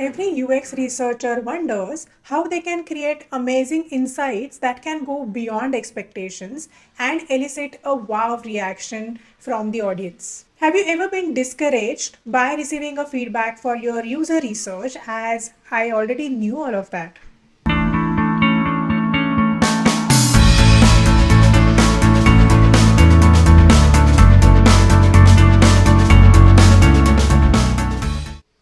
Every UX researcher wonders how they can create amazing insights that can go beyond expectations and elicit a wow reaction from the audience. Have you ever been discouraged by receiving a feedback for your user research, as I already knew all of that?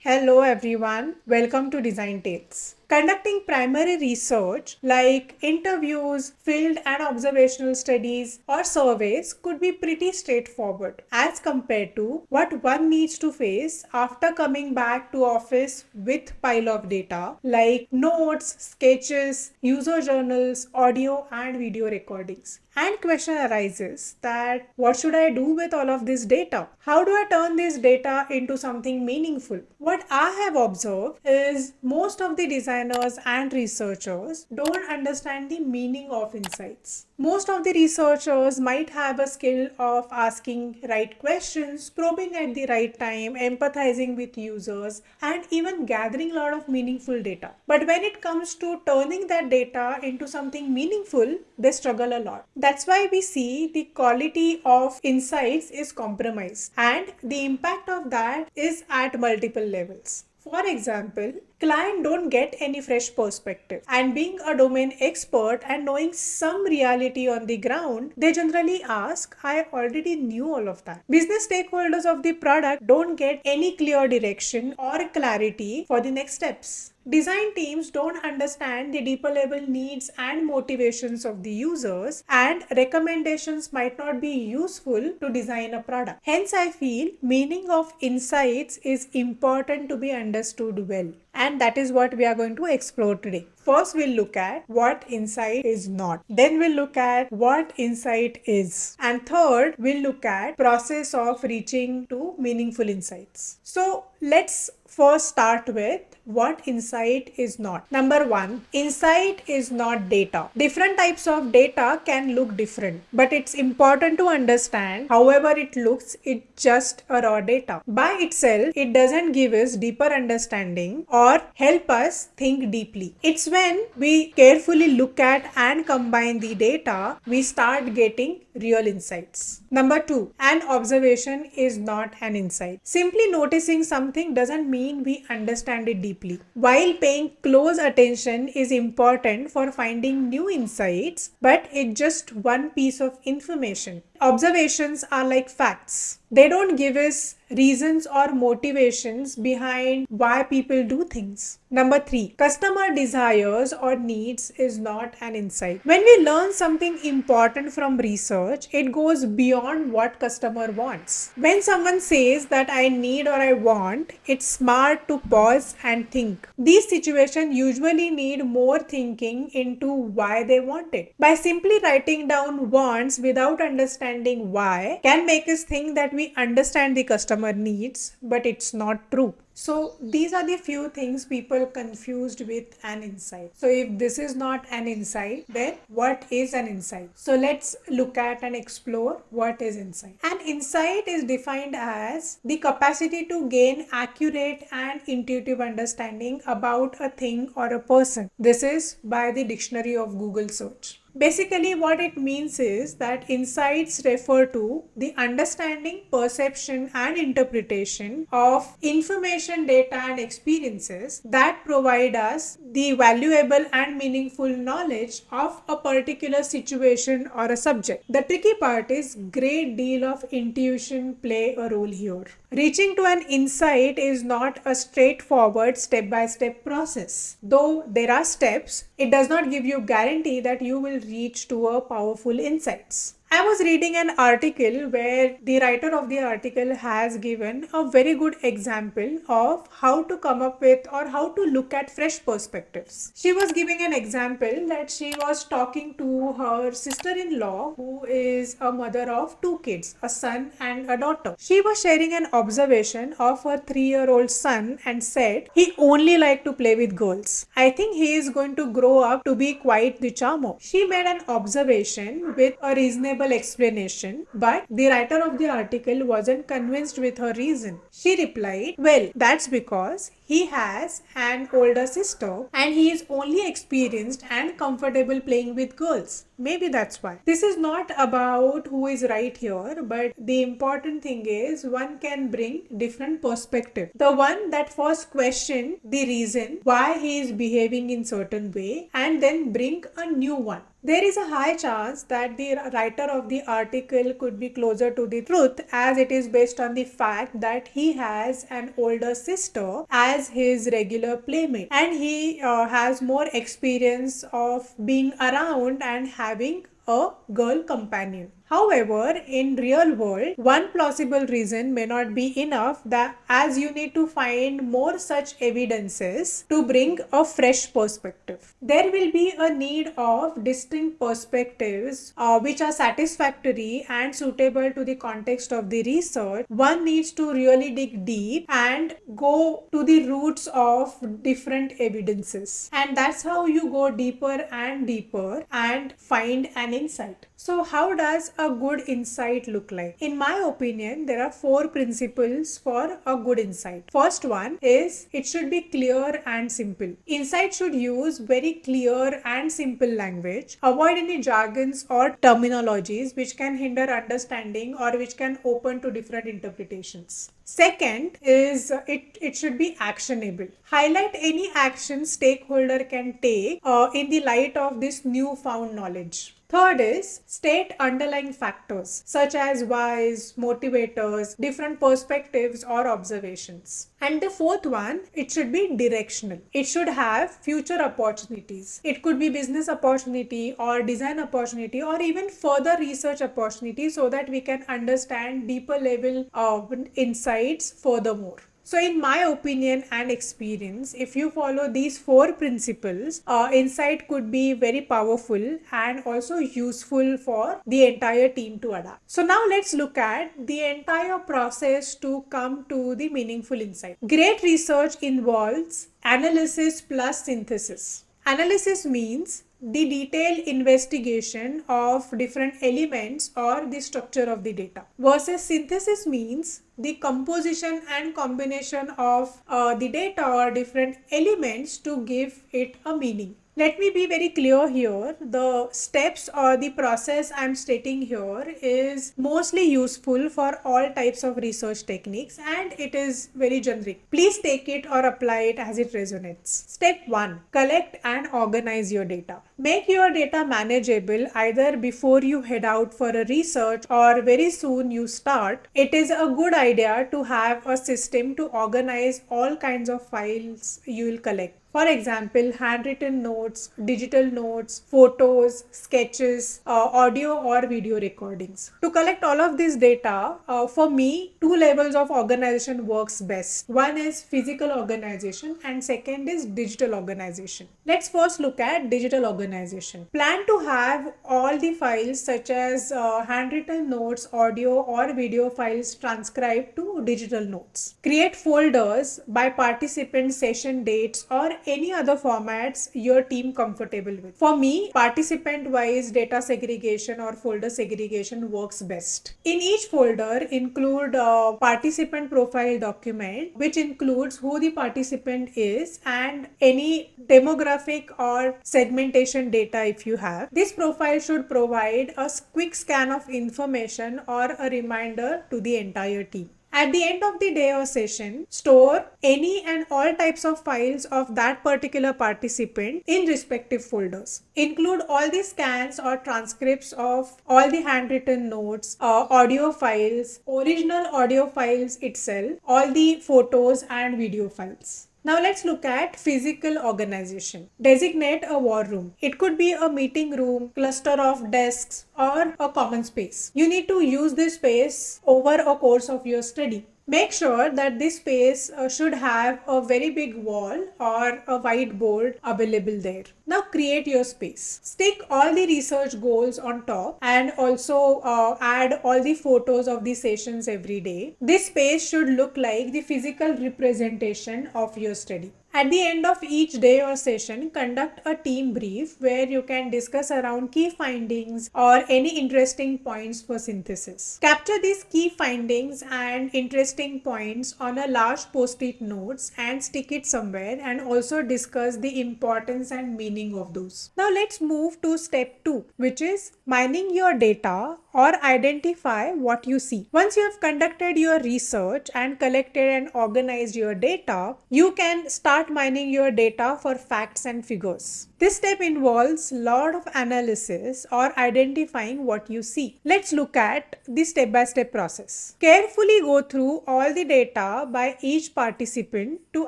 Hello everyone, welcome to Design Tales. Conducting primary research like interviews, field and observational studies, or surveys could be pretty straightforward as compared to what one needs to face after coming back to office with pile of data like notes, sketches, user journals, audio and video recordings. And question arises that what should I do with all of this data? How do I turn this data into something meaningful? What I have observed is most of the designers and researchers don't understand the meaning of insights. Most of the researchers might have a skill of asking right questions, probing at the right time, empathizing with users, and even gathering a lot of meaningful data. But when it comes to turning that data into something meaningful, they struggle a lot. That's why we see the quality of insights is compromised, and the impact of that is at multiple levels. For example, clients don't get any fresh perspective, and being a domain expert and knowing some reality on the ground, they generally ask, I already knew all of that. Business stakeholders of the product don't get any clear direction or clarity for the next steps. Design teams don't understand the deeper level needs and motivations of the users, and recommendations might not be useful to design a product. Hence, I feel meaning of insights is important to be understood well, and that is what we are going to explore today. First, we'll look at what insight is not. Then we'll look at what insight is. And third, we'll look at process of reaching to meaningful insights. So let's first start with what insight is not. Number one, insight is not data. Different types of data can look different, but it's important to understand however it looks, it's just a raw data. By itself, it doesn't give us deeper understanding or help us think deeply. It's when we carefully look at and combine the data, we start getting real insights. Number two, an observation is not an insight. Simply noticing something doesn't mean we understand it deeply. While paying close attention is important for finding new insights, but it's just one piece of information. Observations are like facts. They don't give us reasons or motivations behind why people do things. Number three, customer desires or needs is not an insight. When we learn something important from research, it goes beyond what customer wants. When someone says that I need or I want, it's smart to pause and think. These situations usually need more thinking into why they want it. By simply writing down wants without understanding why can make us think that we understand the customer needs, but it's not true. So these are the few things people confused with an insight. So if this is not an insight, then what is an insight? So let's look at and explore what is insight. An insight is defined as the capacity to gain accurate and intuitive understanding about a thing or a person. This is by the dictionary of Google search. Basically, what it means is that insights refer to the understanding, perception, and interpretation of information, data, and experiences that provide us the valuable and meaningful knowledge of a particular situation or a subject. The tricky part is great deal of intuition play a role here. Reaching to an insight is not a straightforward step-by-step process. Though there are steps, it does not give you guarantee that you will reach to a powerful insights. I was reading an article where the writer of the article has given a very good example of how to come up with or how to look at fresh perspectives. She was giving an example that she was talking to her sister-in-law, who is a mother of two kids, a son and a daughter. She was sharing an observation of her 3-year-old son and said he only liked to play with girls. I think he is going to grow up to be quite the charmer. She made an observation with a reasonable explanation, but the writer of the article wasn't convinced with her reason. She replied, well, that's because he has an older sister and he is only experienced and comfortable playing with girls. Maybe that's why. This is not about who is right here, but the important thing is one can bring different perspective. The one that first question the reason why he is behaving in certain way and then bring a new one. There is a high chance that the writer of the article could be closer to the truth, as it is based on the fact that he has an older sister as his regular playmate and he has more experience of being around and having a girl companion. However, in real world, one plausible reason may not be enough, that as you need to find more such evidences to bring a fresh perspective. There will be a need of distinct perspectives which are satisfactory and suitable to the context of the research. One needs to really dig deep and go to the roots of different evidences. And that's how you go deeper and find an insight. So how does a good insight look like? In my opinion, there are 4 principles for a good insight. First one is it should be clear and simple. Insight should use very clear and simple language. Avoid any jargons or terminologies which can hinder understanding or which can open to different interpretations. Second is it should be actionable. Highlight any action stakeholder can take in the light of this newfound knowledge. Third is state underlying factors such as whys, motivators, different perspectives or observations. And the fourth one, it should be directional. It should have future opportunities. It could be business opportunity or design opportunity or even further research opportunity so that we can understand deeper level of insights furthermore. So in my opinion and experience, if you follow these 4 principles, insight could be very powerful and also useful for the entire team to adapt. So now let's look at the entire process to come to the meaningful insight. Great research involves analysis plus synthesis. Analysis means the detailed investigation of different elements or the structure of the data, versus synthesis means the composition and combination of the data or different elements to give it a meaning. Let me be very clear here. The steps or the process I'm stating here is mostly useful for all types of research techniques and it is very generic. Please take it or apply it as it resonates. Step 1. Collect and organize your data. Make your data manageable either before you head out for a research or very soon you start. It is a good idea to have a system to organize all kinds of files you will collect. For example, handwritten notes, digital notes, photos, sketches, audio or video recordings. To collect all of this data, for me, 2 levels of organization works best. One is physical organization and second is digital organization. Let's first look at digital organization. Plan to have all the files such as handwritten notes, audio or video files transcribed to digital notes. Create folders by participant, session dates or any other formats your team comfortable with. For me, participant wise data segregation or folder segregation works best. In each folder include a participant profile document which includes who the participant is and any demographic or segmentation data if you have. This profile should provide a quick scan of information or a reminder to the entire team. At the end of the day or session, store any and all types of files of that particular participant in respective folders. Include all the scans or transcripts of all the handwritten notes, audio files, original audio files itself, all the photos and video files. Now let's look at physical organization. Designate a war room. It could be a meeting room, cluster of desks, or a common space. You need to use this space over a course of your study. Make sure that this space should have a very big wall or a whiteboard available there. Now create your space. Stick all the research goals on top and also add all the photos of the sessions every day. This space should look like the physical representation of your study. At the end of each day or session, conduct a team brief where you can discuss around key findings or any interesting points for synthesis. Capture these key findings and interesting points on a large post-it notes and stick it somewhere, and also discuss the importance and meaning of those. Now let's move to step 2, which is mining your data or identify what you see. Once you have conducted your research and collected and organized your data, you can start mining your data for facts and figures. This step involves a lot of analysis or identifying what you see. Let's look at the step-by-step process. Carefully go through all the data by each participant to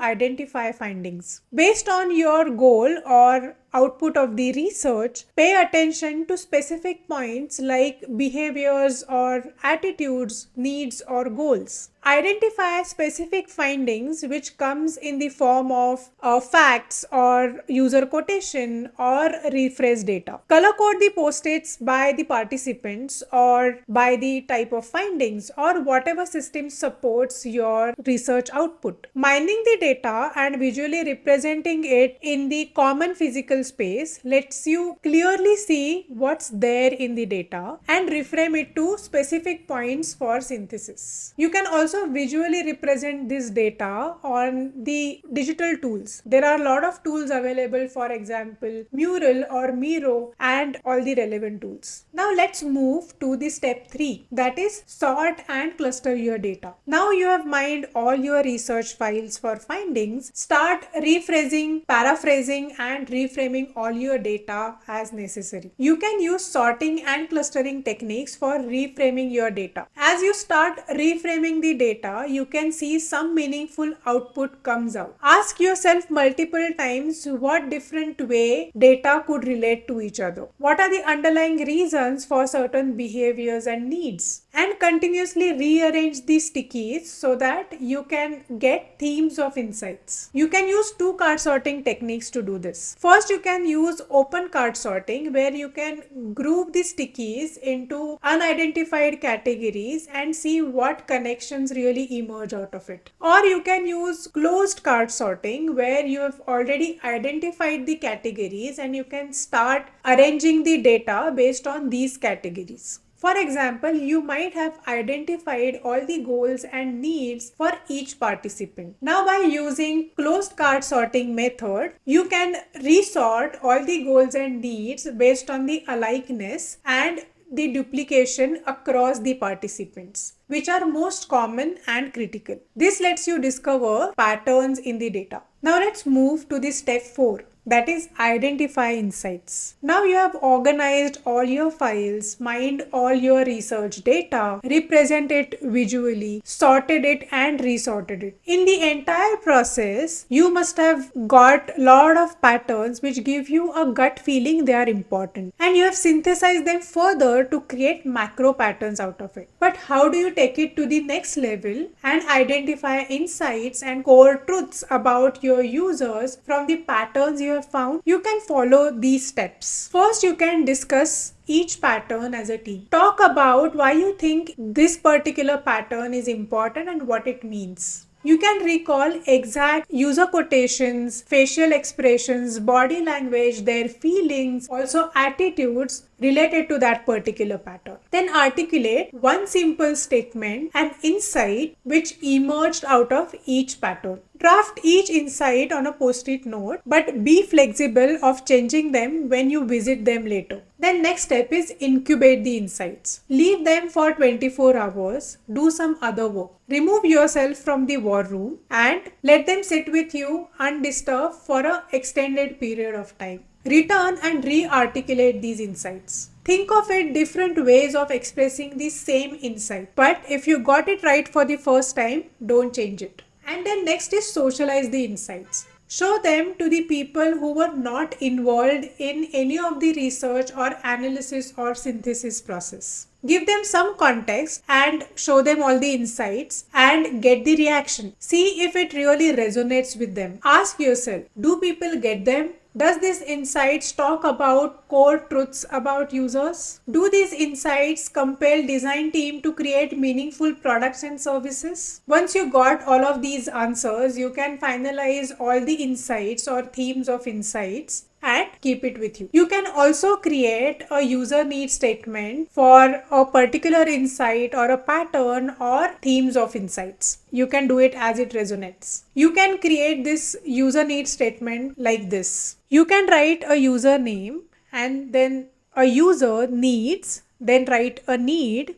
identify findings. Based on your goal or output of the research, pay attention to specific points like behaviors or attitudes, needs or goals. Identify specific findings which comes in the form of facts or user quotation or rephrase data. Color code the post-its by the participants or by the type of findings or whatever system supports your research output. Mining the data and visually representing it in the common physical space lets you clearly see what's there in the data and reframe it to specific points for synthesis. You can also visually represent this data on the digital tools. There are a lot of tools available, for example, Mural or Miro and all the relevant tools. Now let's move to the step 3, that is sort and cluster your data. Now you have mined all your research files for findings. Start rephrasing, paraphrasing and reframing all your data as necessary. You can use sorting and clustering techniques for reframing your data. As you start reframing the data, you can see some meaningful output comes out. Ask yourself multiple times what different way data could relate to each other. What are the underlying reasons for certain behaviors and needs? And continuously rearrange the stickies so that you can get themes of insights. You can use 2 card sorting techniques to do this. First, you can use open card sorting where you can group the stickies into unidentified categories and see what connections really emerge out of it. Or you can use closed card sorting where you have already identified the categories and you can start arranging the data based on these categories. For example, you might have identified all the goals and needs for each participant. Now by using closed card sorting method, you can resort all the goals and needs based on the alikeness and the duplication across the participants, which are most common and critical. This lets you discover patterns in the data. Now let's move to the step 4. That is identify insights. Now you have organized all your files, mined all your research data, represented it visually, sorted it and resorted it. In the entire process, you must have got a lot of patterns which give you a gut feeling they are important. And you have synthesized them further to create macro patterns out of it. But how do you take it to the next level and identify insights and core truths about your users from the patterns you have found? You can follow these steps. First, you can discuss each pattern as a team. Talk about why you think this particular pattern is important and what it means. You can recall exact user quotations, facial expressions, body language, their feelings, also attitudes related to that particular pattern. Then articulate one simple statement and insight which emerged out of each pattern. Draft each insight on a post-it note, but be flexible of changing them when you visit them later. Then next step is incubate the insights. Leave them for 24 hours, do some other work. Remove yourself from the war room and let them sit with you undisturbed for an extended period of time. Return and re-articulate these insights. Think of it different ways of expressing the same insight. But if you got it right for the first time, don't change it. And then next is socialize the insights. Show them to the people who were not involved in any of the research or analysis or synthesis process. Give them some context and show them all the insights and get the reaction. See if it really resonates with them. Ask yourself, do people get them? Does these insights talk about core truths about users? Do these insights compel design team to create meaningful products and services? Once you got all of these answers, you can finalize all the insights or themes of insights and keep it with you. You can also create a user need statement for a particular insight or a pattern or themes of insights. You can do it as it resonates. You can create this user need statement like this. You can write a username and then a user needs, then write a need.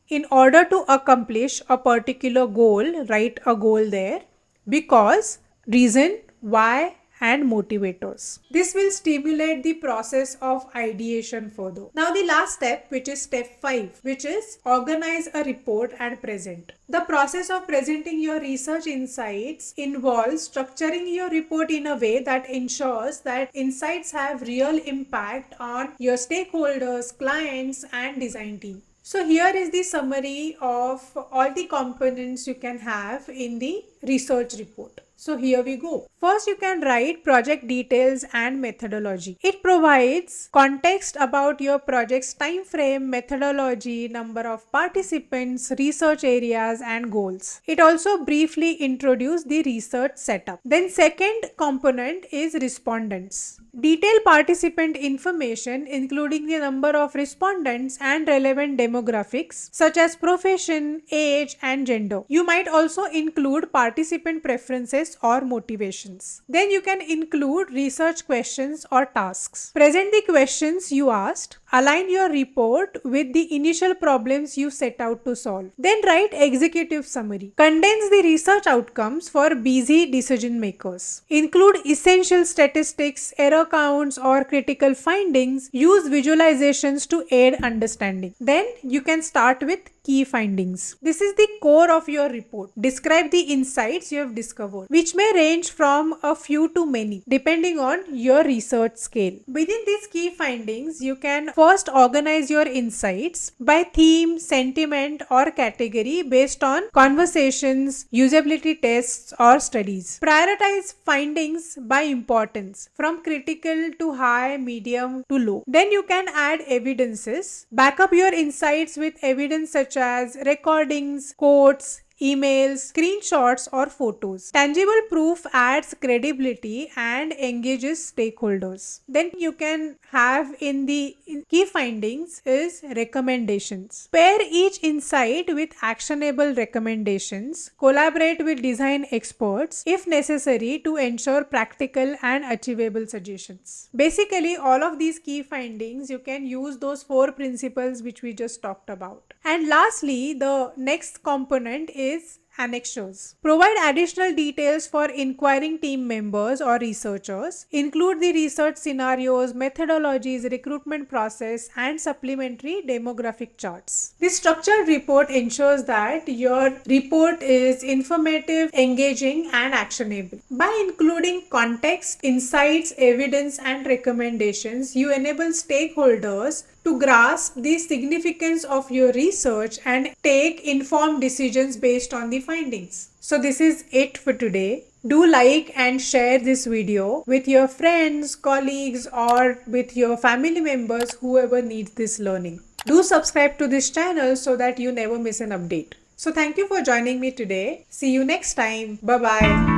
In order to accomplish a particular goal, write a goal there, because, reason, why, and motivators. This will stimulate the process of ideation further. Now the last step, which is step 5, which is organize a report and present. The process of presenting your research insights involves structuring your report in a way that ensures that insights have real impact on your stakeholders, clients, and design team. So here is the summary of all the components you can have in the research report. So here we go. First, you can write project details and methodology. It provides context about your project's time frame, methodology, number of participants, research areas, and goals. It also briefly introduces the research setup. Then second component is respondents. Detail participant information including the number of respondents and relevant demographics such as profession, age, and gender. You might also include participant preferences or motivations. Then you can include research questions or tasks. Present the questions you asked. Align your report with the initial problems you set out to solve. Then write executive summary. Condense the research outcomes for busy decision makers. Include essential statistics, error counts, or critical findings. Use visualizations to aid understanding. Then you can start with key findings. This is the core of your report. Describe the insights you have discovered, which may range from a few to many, depending on your research scale. Within these key findings, you can first organize your insights by theme, sentiment, or category based on conversations, usability tests, or studies. Prioritize findings by importance, from critical to high, medium to low. Then you can add evidences. Back up your insights with evidence such as recordings, quotes, emails, screenshots, or photos. Tangible proof adds credibility and engages stakeholders. Then you can have in the key findings is recommendations. Pair each insight with actionable recommendations. Collaborate with design experts if necessary to ensure practical and achievable suggestions. Basically, all of these key findings, you can use those 4 principles which we just talked about. And lastly, the next component is annexures. Provide additional details for inquiring team members or researchers. Include the research scenarios, methodologies, recruitment process, and supplementary demographic charts. This structured report ensures that your report is informative, engaging, and actionable. By including context, insights, evidence, and recommendations, you enable stakeholders to grasp the significance of your research and take informed decisions based on the findings. So this is it for today. Do like and share this video with your friends, colleagues, or with your family members, whoever needs this learning. Do subscribe to this channel so that you never miss an update. So thank you for joining me today. See you next time. Bye-bye.